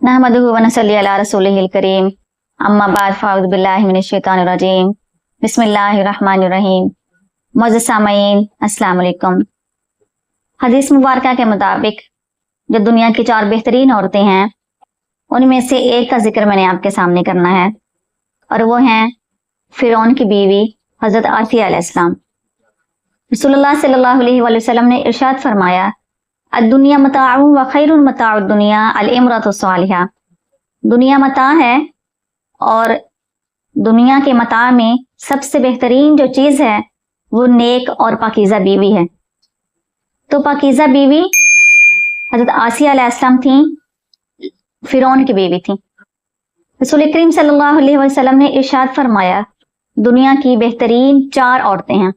नहमदुहु व नसल्ली अला रसूलिहिल करीम अम्मा बाद फ़अऊज़ु बिल्लाहि मिनश शैतानिर रजीम बिस्मिल्लाहिर रहमानिर रहीम। मुअज़्ज़िज़ सामईन अस्सलाम वालेकुम। हदीस मुबारक के मुताबिक जो दुनिया की 4 बेहतरीन औरतें हैं उनमें से एक का जिक्र मैंने आपके सामने करना है और वो हैं फिरौन की बीवी हज़रत आसिया अलैहिस्सलाम। रसूलुल्लाह सल्लल्लाहु अलैहि वसल्लम ने इरशाद फरमाया, दुनिया मताउ व खैरुल मताउ दुनिया अल इमरतु सालिहा। दुनिया मता है और दुनिया के मता में सबसे बेहतरीन जो चीज है वो नेक और पाकीज़ा बीवी है। तो पाकीज़ा बीवी हज़रत आसिया अलैहिस्सलाम थी, फिरौन की बीवी थी। रसूल करीम सल्लल्लाहु अलैहि वसल्लम ने इरशाद फरमाया, दुनिया की बेहतरीन 4 औरतें हैं।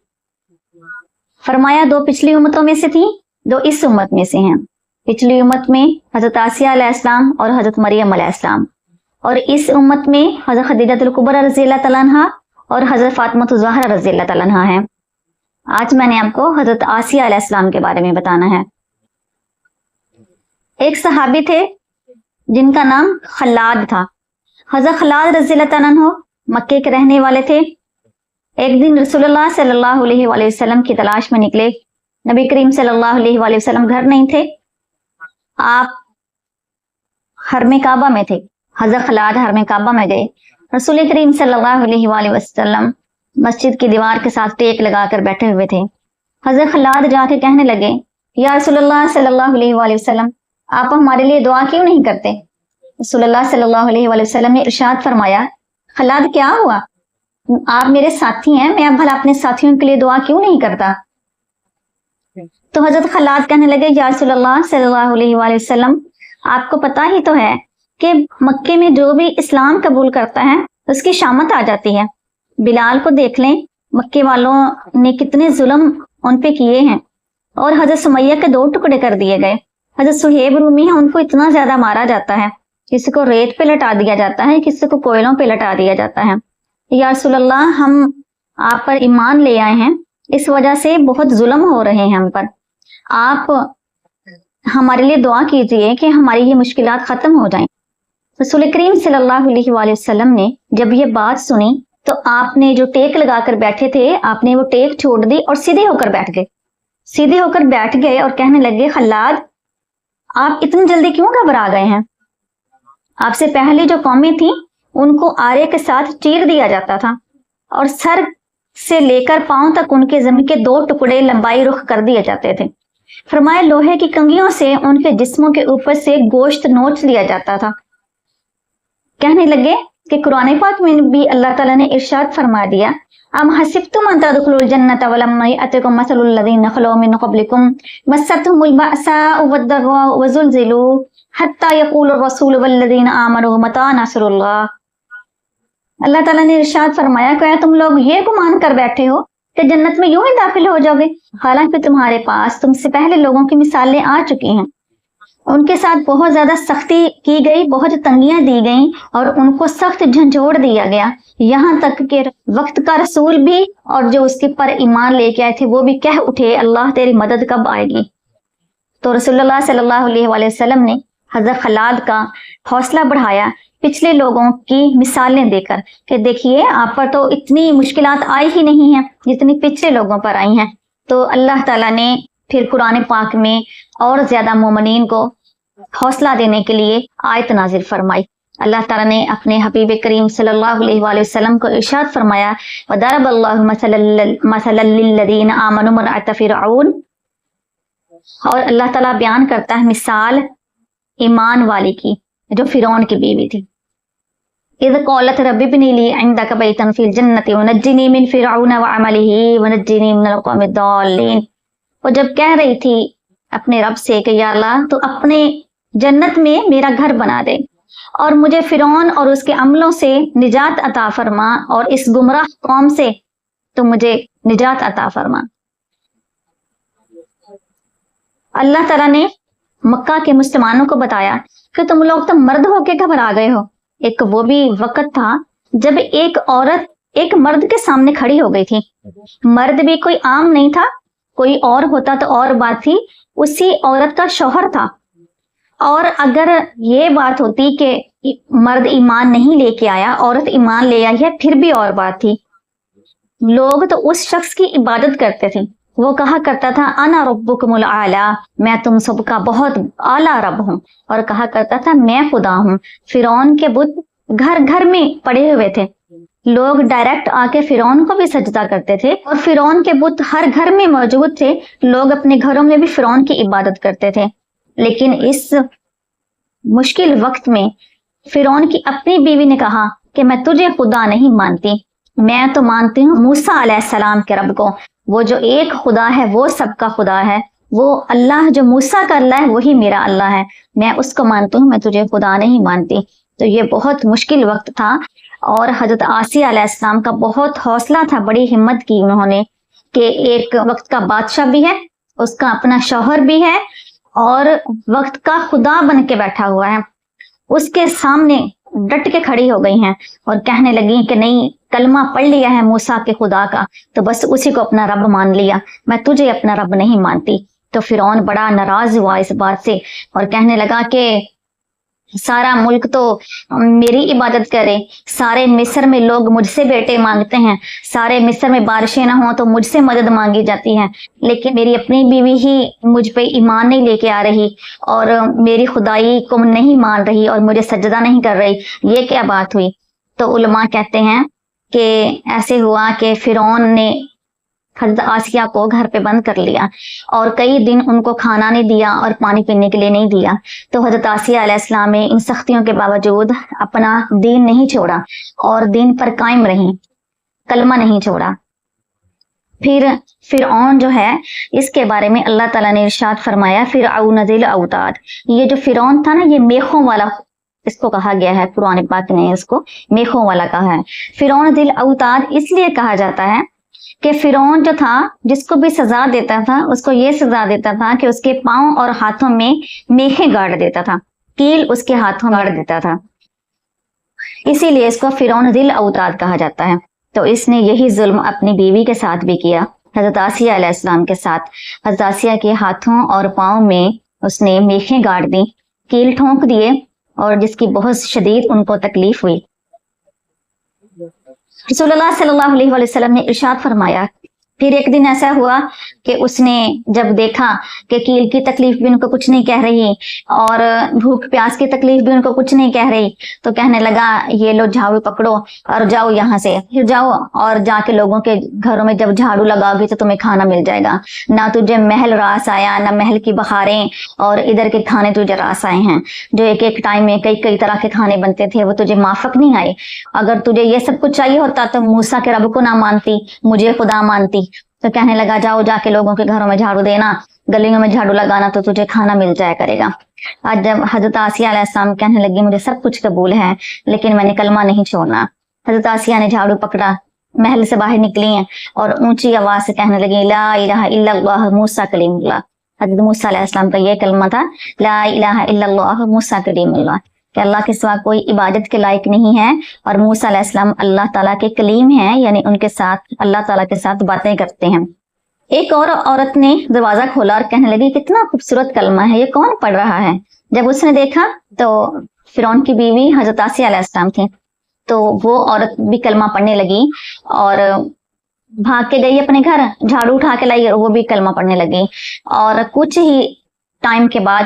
फरमाया 2 पिछली उम्मतों में से थी, 2 इस उम्मत में से हैं। पिछली उम्मत में हज़रत आसिया अलैहिस्सलाम और हज़रत मरियम अलैहिस्सलाम, और इस उम्मत में हज़रत खदीजतुल कुबरा रज़ियल्लाहु तआला अन्हा और हज़रत फातिमा ज़हरा रज़ियल्लाहु तआला अन्हा हैं। आज मैंने आपको हज़रत आसिया अलैहिस्सलाम के बारे में बताना है। एक सहाबी थे जिनका नाम खल्लाद था। हज़रत खल्लाद रज़ियल्लाहु तआला अन्हु मक्के के रहने वाले थे। एक दिन रसूलुल्लाह सल्लल्लाहु अलैहि वसल्लम की तलाश में निकले। नबी करीम सल्लल्लाहु अलैहि वसल्लम घर नहीं थे, आप हरमे काबा में थे। हज़रत खल्लाद हरमे काबा में गए। रसूल करीम सल्लल्लाहु अलैहि वसल्लम मस्जिद की दीवार के साथ टेक लगाकर बैठे हुए थे। हज़रत खल्लाद जाके कहने लगे, या रसूलुल्लाह सल्लल्लाहु अलैहि वसल्लम, आप हमारे लिए दुआ क्यों नहीं करते? रसूलुल्लाह सल्लल्लाहु अलैहि वसल्लम ने इरशाद फरमाया, खल्लाद क्या हुआ? आप मेरे साथी हैं, मैं भला अपने साथियों के लिए दुआ क्यों नहीं करता? तो हज़रत खल्लाद कहने लगे, या रसूलुल्लाह सल्लल्लाहु अलैहि वसल्लम, आपको पता ही तो है कि मक्के में जो भी इस्लाम कबूल करता है उसकी शामत आ जाती है। बिलाल को देख लें, मक्के वालों ने कितने जुल्म उन पे किए हैं और हज़रत सुमैया के 2 टुकड़े कर दिए गए। हज़रत सुहेब रूमी है, उनको इतना ज्यादा मारा जाता है, किसी को रेत पे लटा दिया जाता है, किसी को कोयलों पे लटा दिया जाता है। या रसूलुल्लाह, हम आप पर ईमान ले आए हैं, इस वजह से बहुत जुल्म हो रहे हैं हम पर, आप हमारे लिए दुआ कीजिए कि हमारी ये मुश्किलात खत्म हो जाएं। रसूल करीम सल्लल्लाहु अलैहि वसल्लम ने जब ये बात सुनी तो आपने जो टेक लगाकर बैठे थे, आपने वो टेक छोड़ दी और सीधे होकर बैठ गए। सीधे होकर बैठ गए और कहने लगे, खल्लाद, आप इतनी जल्दी क्यों घबरा गए हैं? आपसे पहले जो कौमें थी उनको आरे के साथ चीर दिया जाता था और सर से लेकर पांव तक उनके जमीन के 2 टुकड़े लंबाई रुख कर दिए जाते थे। फरमाया, लोहे की कंगियों से उनके जिस्मों के ऊपर से गोश्त नोच लिया जाता था। कहने लगे कि कुरान पाक में भी अल्लाह ताला ने इरशाद फरमा दिया, अम हसिबतुम अन तदखुलुल जन्नत वलम्मा यअतिकुम मसलुल लज़ीना खलू मिन क़ब्लिकुम मस्सतहुमुल बअसाउ वद्दर्राउ वज़ुलज़िलू हत्ता यक़ूलुर रसूलु वल्लज़ीना आमनू मता नस्रुल्लाह। अल्लाह ताला ने इरशाद फरमाया, क्या तुम लोग ये गुमान कर बैठे हो कि जन्नत में यूं ही दाखिल हो जाओगे, हालांकि तुम्हारे पास तुमसे पहले लोगों की मिसालें आ चुकी हैं। उनके साथ बहुत ज्यादा सख्ती की गई, बहुत तंगियां दी गई और उनको सख्त झंझोड़ दिया गया, यहाँ तक कि वक्त का रसूल भी और जो उसके पर ईमान लेके आए थे वो भी कह उठे, अल्लाह तेरी मदद कब आएगी? तो रसूलुल्लाह सल्लल्लाहु अलैहि वसल्लम ने हज़रत खल्लाद का हौसला बढ़ाया पिछले लोगों की मिसालें देकर कि देखिए, आप पर तो इतनी मुश्किलात आई ही नहीं है जितनी पिछले लोगों पर आई हैं। तो अल्लाह ताला ने फिर कुरान पाक में और ज्यादा मोमिनीन को हौसला देने के लिए आयत नाजिल फरमाई। अल्लाह ताला ने अपने हबीब करीम सल्लल्लाहु अलैहि वसल्लम को इरशाद फरमाया, वदरबल्लाहु मसलन लिल्लज़ीना आमनू इम्रअत फ़िरऔन, और अल्लाह ताला बयान करता है मिसाल ईमान वाली की जो फिरौन की बीवी थी। इज़ क़ालत रब्बि इब्नि ली इंदक बैतन फ़िल जन्नति वनज्जिनी मिन फ़िरऔन व अमलिही वनज्जिनी मिनल क़ौमिद दाल्लीन। वो जब कह रही थी अपने रब से कि या अल्लाह, तो अपने जन्नत में मेरा घर बना दे और मुझे फिरौन और उसके अमलों से निजात अता फरमा और इस गुमराह कौम से तो मुझे निजात अता फरमा। अल्लाह ताला ने मक्का के मुसलमानों को बताया कि तुम लोग तो मर्द होके घबरा गए हो। एक वो भी वक्त था जब एक औरत एक मर्द के सामने खड़ी हो गई थी। मर्द भी कोई आम नहीं था, कोई और होता तो और बात थी, उसी औरत का शौहर था اور اگر یہ بات ہوتی کہ مرد ایمان نہیں لے کے آیا، عورت ایمان لے آئی ہے، پھر بھی اور بات تھی. لوگ تو اس شخص کی عبادت کرتے تھے، وہ کہا کرتا تھا انا ربکم الاعلی، میں تم سب کا بہت اعلیٰ رب ہوں، اور کہا کرتا تھا میں خدا ہوں. فرعون کے بت گھر گھر میں پڑے ہوئے تھے، لوگ ڈائریکٹ آ کے فرعون کو بھی سجدہ کرتے تھے، اور فرعون کے بت ہر گھر میں موجود تھے، لوگ اپنے گھروں میں بھی فرعون کی عبادت کرتے تھے. لیکن اس مشکل وقت میں فرعون کی اپنی بیوی نے کہا کہ میں تجھے خدا نہیں مانتی، میں تو مانتی ہوں موسیٰ علیہ السلام کے رب کو، وہ جو ایک خدا ہے وہ سب کا خدا ہے، وہ اللہ جو موسیٰ کا اللہ ہے وہی میرا اللہ ہے، میں اس کو مانتی ہوں، میں تجھے خدا نہیں مانتی. تو یہ بہت مشکل وقت تھا، اور حضرت آسیہ علیہ السلام کا بہت حوصلہ تھا، بڑی ہمت کی انہوں نے کہ ایک وقت کا بادشاہ بھی ہے، اس کا اپنا شوہر بھی ہے، اور وقت کا خدا بن کے بیٹھا ہوا ہے، اس کے سامنے ڈٹ کے کھڑی ہو گئی ہیں اور کہنے لگی کہ نہیں، کلمہ پڑھ لیا ہے موسیٰ کے خدا کا تو بس اسی کو اپنا رب مان لیا، میں تجھے اپنا رب نہیں مانتی. تو فرعون بڑا ناراض ہوا اس بات سے اور کہنے لگا کہ سارا ملک تو میری عبادت کرے، سارے مصر میں لوگ مجھ سے بیٹے مانگتے ہیں، سارے مصر میں بارشیں نہ ہوں تو مجھ سے مدد مانگی جاتی ہے، لیکن میری اپنی بیوی ہی مجھ پہ ایمان نہیں لے کے آ رہی اور میری خدائی کو نہیں مان رہی اور مجھے سجدہ نہیں کر رہی، یہ کیا بات ہوئی؟ تو علماء کہتے ہیں کہ ایسے ہوا کہ فرعون نے حضرت آسیہ کو گھر پہ بند کر لیا اور کئی دن ان کو کھانا نہیں دیا اور پانی پینے کے لیے نہیں دیا. تو حضرت آسیہ علیہ السلام نے ان سختیوں کے باوجود اپنا دین نہیں چھوڑا اور دین پر قائم رہی، کلمہ نہیں چھوڑا. پھر فرعون جو ہے اس کے بارے میں اللہ تعالیٰ نے ارشاد فرمایا فرعون ذی الاوتاد، یہ جو فرعون تھا نا، یہ میخوں والا اس کو کہا گیا ہے، قرآن پاک نے اس کو میخوں والا کہا ہے. فرعون ذی الاوتاد اس لیے کہا جاتا ہے کہ فرعون جو تھا جس کو بھی سزا دیتا تھا اس کو یہ سزا دیتا تھا کہ اس کے پاؤں اور ہاتھوں میں میخیں گاڑ دیتا تھا، کیل اس کے ہاتھوں میں گاڑ دیتا تھا، اسی لیے اس کو فرعون ذی الاوتاد کہا جاتا ہے. تو اس نے یہی ظلم اپنی بیوی کے ساتھ بھی کیا، حضرت آسیہ علیہ السلام کے ساتھ. حضرت آسیہ کے ہاتھوں اور پاؤں میں اس نے میخیں گاڑ دی، کیل ٹھونک دیے، اور جس کی بہت شدید ان کو تکلیف ہوئی. رسول اللہ صلی اللہ علیہ وسلم نے ارشاد فرمایا پھر ایک دن ایسا ہوا کہ اس نے جب دیکھا کہ کیل کی تکلیف بھی ان کو کچھ نہیں کہہ رہی اور بھوک پیاس کی تکلیف بھی ان کو کچھ نہیں کہہ رہی، تو کہنے لگا یہ لو جھاڑو پکڑو اور جاؤ یہاں سے، پھر جاؤ اور جا کے لوگوں کے گھروں میں جب جھاڑو لگاؤ گی تو تمہیں کھانا مل جائے گا، نہ تجھے محل راس آیا، نہ محل کی بہاریں اور ادھر کے کھانے تجھے راس آئے ہیں، جو ایک ایک ٹائم میں کئی کئی طرح کے کھانے بنتے تھے وہ تجھے مافق نہیں آئے. اگر تجھے یہ سب کچھ چاہیے ہوتا تو موسیٰ کے رب کو نہ مانتی، مجھے خدا مانتی. تو کہنے لگا جاؤ جا کے لوگوں کے گھروں میں جھاڑو دینا، گلیوں میں جھاڑو لگانا تو تجھے کھانا مل جایا کرے گا. آج جب حضرت آسیہ علیہ السلام کہنے لگی مجھے سب کچھ قبول ہے لیکن میں نے کلمہ نہیں چھوڑنا، حضرت آسیہ نے جھاڑو پکڑا، محل سے باہر نکلی ہیں اور اونچی آواز سے کہنے لگی لا الہ الا اللہ موسیٰ کلیم اللہ. حضرت موسیٰ علیہ السلام کا یہ کلمہ تھا، لا الہ الا اللہ موسیٰ کلیم اللہ، کہ اللہ کے سوا کوئی عبادت کے لائق نہیں ہے اور موسیٰ علیہ السلام اللہ تعالیٰ کے کلیم ہیں، یعنی ان کے ساتھ اللہ تعالیٰ کے ساتھ باتیں کرتے ہیں. ایک اور عورت نے دروازہ کھولا اور کہنے لگی کتنا خوبصورت کلمہ ہے، یہ کون پڑھ رہا ہے؟ جب اس نے دیکھا تو فرعون کی بیوی حضرت آسیہ علیہ السلام تھی، تو وہ عورت بھی کلمہ پڑھنے لگی اور بھاگ کے گئی اپنے گھر، جھاڑو اٹھا کے لائی اور وہ بھی کلمہ پڑھنے لگی. اور کچھ ہی ٹائم کے بعد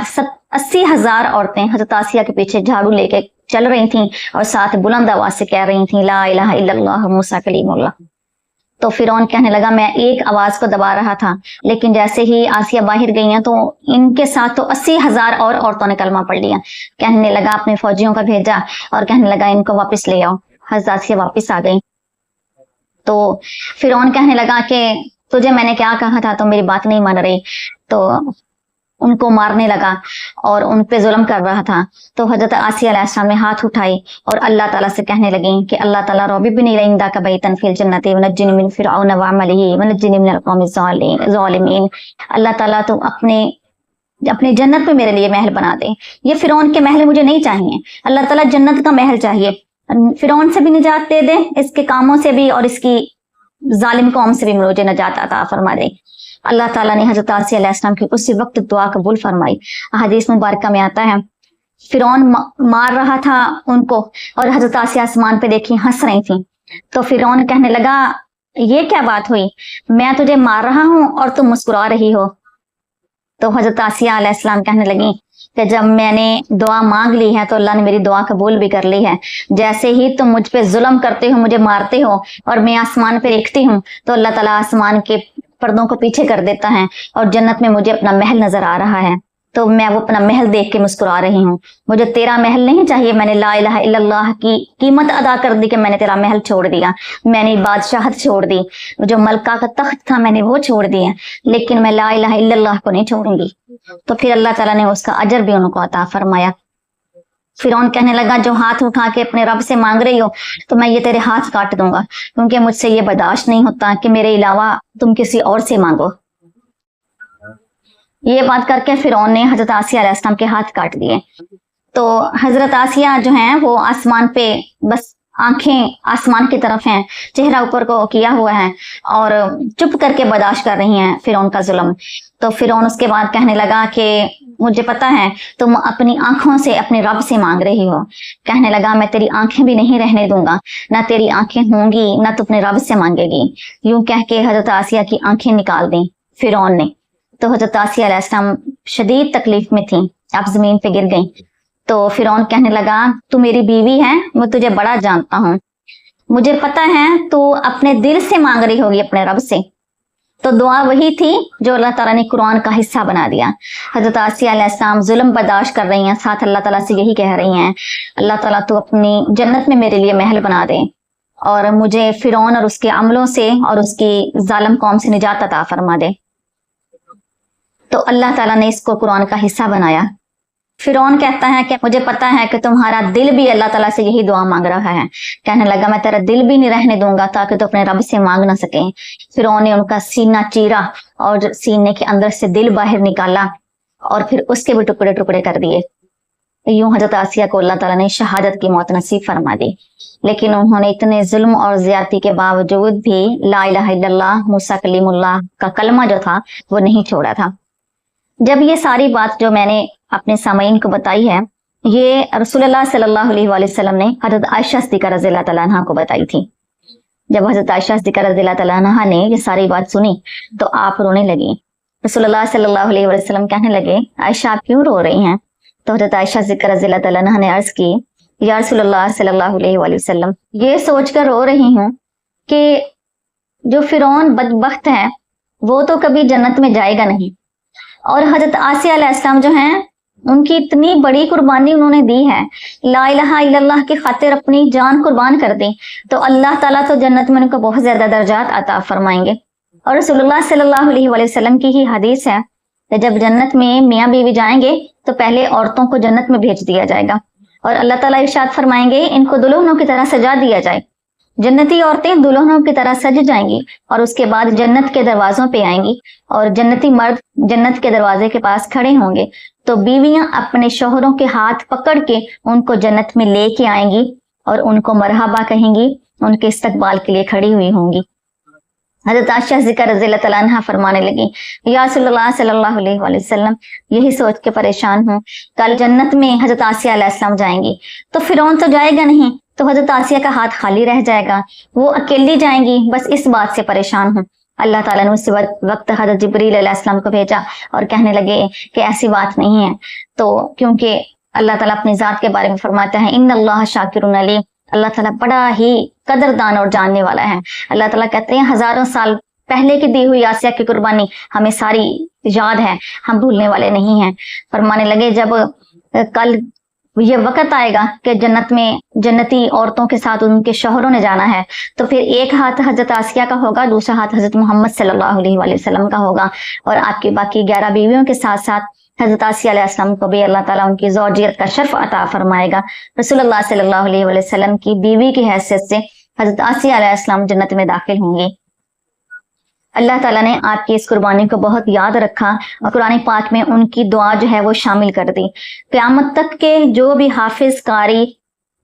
80,000 عورتیں حضرت آسیہ کے پیچھے جھاڑو لے کے چل رہی تھیں اور ساتھ بلند آواز سے کہہ رہی تھیں لا الہ الا اللہ موسیٰ کلیم اللہ. تو فرعون کہنے لگا میں ایک آواز کو دبا رہا تھا، لیکن جیسے ہی آسیہ باہر گئی ہیں تو ان کے ساتھ تو 80,000 اور عورتوں نے کلمہ پڑھ لیا. کہنے لگا اپنے فوجیوں کا بھیجا اور کہنے لگا ان کو واپس لے آؤ. حضرت آسیہ واپس آ گئی. تو فرعون کہنے لگا کہ تجھے میں نے کیا کہا تھا، تو میری بات نہیں مان رہی، تو ان کو مارنے لگا اور ان پہ ظلم کر رہا تھا. تو حضرت آسیہ علیہ السلام نے ہاتھ اٹھائی اور اللہ تعالیٰ سے کہنے لگیں کہ اللہ تعالیٰ رب ابنی لی عندک بیتا فی الجنۃ ونجنی من فرعون وعملہ ونجنی من القوم الظالمین. اللہ تعالیٰ تو اپنے جنت میں میرے لیے محل بنا دے، یہ فرعون کے محل مجھے نہیں چاہیے، اللہ تعالیٰ جنت کا محل چاہیے، فرعون سے بھی نجات دے دے، اس کے کاموں سے بھی اور اس کی ظالم قوم سے بھی مجھے نجات عطا فرما دے. अल्लाह ताला ने हजरत आसिया अलैहिस्सलाम की उसी वक्त दुआ कबूल फरमाई। हदीस मुबारक में आता है फिरौन मार रहा था उनको और हजरत आसिया आसमान पे देखी हंस रही थी। तो फिरौन कहने लगा ये क्या बात हुई, मैं तुझे मार रहा हूं और तुम मुस्कुरा रही हो। तो हजरत आसिया अलैहिस्सलाम कहने लगी कि जब मैंने दुआ मांग ली है तो अल्लाह ने मेरी दुआ कबूल भी कर ली है। जैसे ही तुम मुझ पे जुल्म करते हो, मुझे मारते हो और मैं आसमान पे देखती हूँ तो अल्लाह ताला आसमान के पर्दों को पीछे कर देता है और जन्नत में मुझे अपना महल नजर आ रहा है, तो मैं वो अपना महल देख के मुस्कुरा रही हूँ। मुझे तेरा महल नहीं चाहिए, मैंने ला इलाहा इल्लल्लाह की कीमत अदा कर दी कि मैंने तेरा महल छोड़ दिया, मैंने बादशाहत छोड़ दी, जो मलका का तख्त था मैंने वो छोड़ दिया, लेकिन मैं ला इलाहा इल्लल्लाह को नहीं छोड़ूंगी। तो फिर अल्लाह ताला ने उसका अजर भी उनको अता फरमाया। फिरौन कहने लगा जो हाथ उठा के अपने रब से मांग रही हो तो मैं ये तेरे हाथ काट दूंगा, क्योंकि मुझसे ये बर्दाश्त नहीं होता कि मेरे अलावा तुम किसी और से मांगो। ये बात करके फिरौन ने हजरत आसिया अलैहिस्सलाम के हाथ काट दिए। तो हजरत आसिया जो हैं वो आसमान पे बस आंखें आसमान की तरफ हैं, चेहरा ऊपर को किया हुआ है और चुप करके बर्दाश्त कर रही हैं फिरौन का जुल्म। तो फिरौन उसके बाद कहने लगा कि मुझे पता है तुम अपनी आंखों से अपने रब से मांग रही हो। कहने लगा मैं तेरी आंखें भी नहीं रहने दूंगा, ना तेरी आंखें होंगी ना तू अपने रब से मांगेगी। यूं कह के हजरत आसिया की आंखें निकाल दी फिरौन ने। तो हजरत आसिया अलैहिस्सलाम शदीद तकलीफ में थी, अब जमीन पे गिर गई। तो फिरौन कहने लगा तू मेरी बीवी है, मैं तुझे बड़ा जानता हूँ, मुझे पता है तू अपने दिल से मांग रही होगी अपने रब से। तो दुआ वही थी जो अल्लाह ताला ने कुरान का हिस्सा बना दिया। हजरत आसिया अलैहिस्सलाम जुल्म बर्दाश्त कर रही हैं, साथ अल्लाह ताला से यही कह रही हैं अल्लाह ताला तू अपनी जन्नत में मेरे लिए महल बना दे और मुझे फिरौन और उसके अमलों से और उसकी जालिम कौम से निजात अता फरमा दे। तो अल्लाह ताला ने इसको कुरान का हिस्सा बनाया। फिरौन कहता है कि मुझे पता है कि तुम्हारा दिल भी अल्लाह ताला से यही दुआ मांग रहा है। कहने लगा मैं तेरा दिल भी नहीं रहने दूंगा ताकि तो अपने रब से मांग ना सके। फिरौन ने उनका सीना चीरा और सीने के अंदर से दिल बाहर निकाला और फिर उसके भी टुकड़े टुकड़े कर दिए। यूं हजरत आसिया को अल्लाह ताला ने शहादत की मौत नसीब फरमा दी, लेकिन उन्होंने इतने जुल्म और ज्यादती के बावजूद भी ला इलाहा इल्लल्लाह मूसा कलीमुल्लाह का कलमा जो था वो नहीं छोड़ा था। जब ये सारी बात जो मैंने अपने सामईन को बताई है ये रसूलुल्लाह सल्लल्लाहु अलैहि वसल्लम ने हजरत आयशा सिद्दीक़ा रज़ियल्लाहु तआला अन्हा को बताई थी। जब हजरत आयशा सिद्दीक़ा रज़ियल्लाहु तआला अन्हा ने ये सारी बात सुनी तो आप रोने लगी। रसूलुल्लाह सल्लल्लाहु अलैहि वसल्लम कहने लगे आयशा आप क्यों रो रही हैं? तो हजरत आयशा सिद्दीक़ा रज़ियल्लाहु तआला अन्हा ने अर्ज की या रसूलुल्लाह सल्लल्लाहु अलैहि वसल्लम ये सोचकर रो रही हूँ कि जो फिरौन बदबख्त है वो तो कभी जन्नत में जाएगा नहीं, और हजरत आसिया अलैहिस्सलाम जो हैं उनकी इतनी बड़ी कुर्बानी उन्होंने दी है, ला इलाहा इल्लल्लाह की खातिर अपनी जान कुर्बान कर दी, तो अल्लाह ताला तो जन्नत में उनको बहुत ज्यादा दर्जात अता फरमाएंगे। और रसूलुल्लाह सल्लल्लाहु अलैहि वसल्लम की ही हदीस है कि जब जन्नत में मियाँ बीवी जाएंगे तो पहले औरतों को जन्नत में भेज दिया जाएगा और अल्लाह ताला इरशाद फरमाएंगे इनको दुल्हनों की तरह सजा दिया जाए। जन्नती औरतें दुल्हनों की तरह सज जाएंगी और उसके बाद जन्नत के दरवाजों पे आएंगी और जन्नती मर्द जन्नत के दरवाजे के पास खड़े होंगे, तो बीवियां अपने शौहरों के हाथ पकड़ के उनको जन्नत में लेके आएंगी और उनको मरहबा कहेंगी, उनके इस्तकबाल के लिए खड़ी हुई होंगी। हजरत आयशा सिद्दीक़ा रज़ियल्लाहु तआला अन्हा फरमाने लगी या रसूलुल्लाह सल्लल्लाहु अलैहि वसल्लम यही सोच के परेशान हूँ, कल जन्नत में हजरत आसिया अलैहिस्सलाम जाएंगी तो फिरौन तो जाएगा नहीं, तो हजरत आसिया का हाथ खाली रह जाएगा, वो अकेली जाएंगी, बस इस बात से परेशान हूँ। अल्लाह ताला ने उसी वक्त हजरत जिब्रील अलैहिस्सलाम को भेजा और कहने लगे कि ऐसी बात नहीं है। तो क्योंकि अल्लाह ताला अपनी जात के बारे में फरमाता है इन्नल्लाह शाकिरुन अलीम, अल्लाह ताला बड़ा ही कदरदान और जानने वाला है। अल्लाह ताला कहते हैं हजारों साल पहले की दी हुई आसिया की कुर्बानी हमें सारी याद है, हम भूलने वाले नहीं हैं। फरमाने लगे जब कल ये वक्त आएगा कि जन्नत में जन्नती औरतों के साथ उनके शौहरों ने जाना है, तो फिर एक हाथ हजरत आसिया का होगा, दूसरा हाथ हजरत मोहम्मद सल्लल्लाहु अलैहि वसल्लम का होगा, और आपकी बाकी 11 बीवियों के साथ साथ हजरत आसिया अलैहिस्सलाम को भी अल्लाह ताला उनकी ज़ौजियत का शर्फ अता फरमाएगा। रसूलुल्लाह सल्लल्लाहु अलैहि वसल्लम की बीवी की हैसियत से हजरत आसिया अलैहिस्सलाम जन्नत में दाखिल होंगी। अल्लाह ताला ने आपकी इस कुर्बानी को बहुत याद रखा और कुरान पाक में उनकी दुआ जो है वो शामिल कर दी। क़यामत तक के जो भी हाफिज कारी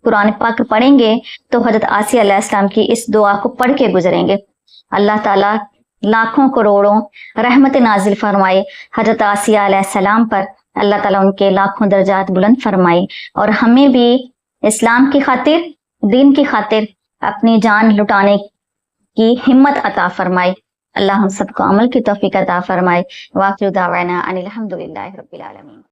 कुरान पाक पढ़ेंगे तो हजरत आसिया अलैहिस्सलाम की इस दुआ को पढ़ के गुजरेंगे। अल्लाह ताला لاکھوں کروڑوں رحمت نازل فرمائے حضرت آسیہ علیہ السلام پر، اللہ تعالیٰ ان کے لاکھوں درجات بلند فرمائے، اور ہمیں بھی اسلام کی خاطر، دین کی خاطر اپنی جان لٹانے کی ہمت عطا فرمائے۔ اللہ ہم سب کو عمل کی توفیق عطا فرمائے۔ وآخر دعوانا ان الحمد للہ رب العالمین۔